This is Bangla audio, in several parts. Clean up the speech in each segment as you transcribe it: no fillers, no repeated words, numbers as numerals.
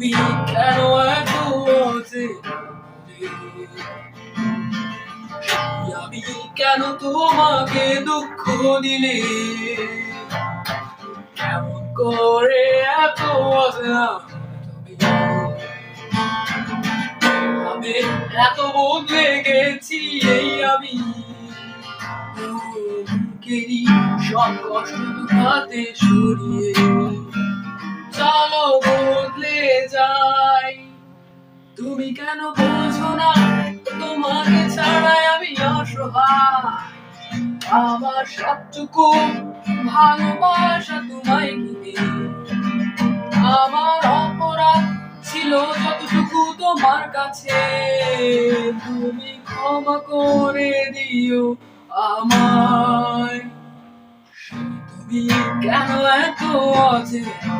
তুমি কেন এত অচেনা আমি কেন তোমাকে দুঃখ দিলে কেমন করে এত অচেনা আমি এত বদলে গেছি এই আমি বুকেরই সব কষ্ট হাতে সরিয়ে চলো বদলে যাই তুমি কেন বোঝো না তোমাকে ছাড়াই আমি অসহায় আমার সবটুকু ভালোবাসা তোমায় ঘিরে আমার অপরাধ ছিল যতটুকু তোমার কাছে তুমি ক্ষমা করে দিও আমায় তুমি কেন এত অচেনা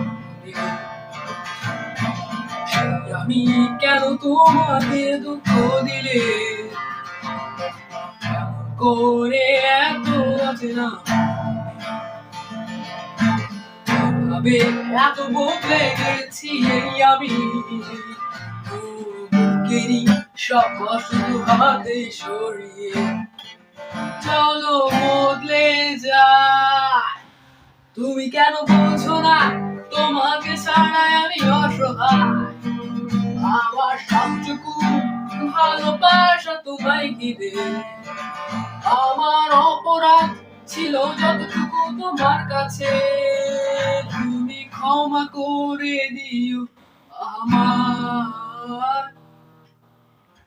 আমি কেন তোমাকে দুঃখ দিলে কেমন করে এত অচেনা ভাবে এত বদলে গেছি এই আমি বুকেরই সব কষ্ট হাতে সরিয়ে চলো বদলে যায় তুমি কেন বোঝো না তোমাকে ছাড়াই আমি অসহায় আমার সবটুকু ভালোবাসা তোমায় ঘিরে আমার অপরাধ ছিল যতটুকু তোমার কাছে তুমি ক্ষমা করে দিও আমার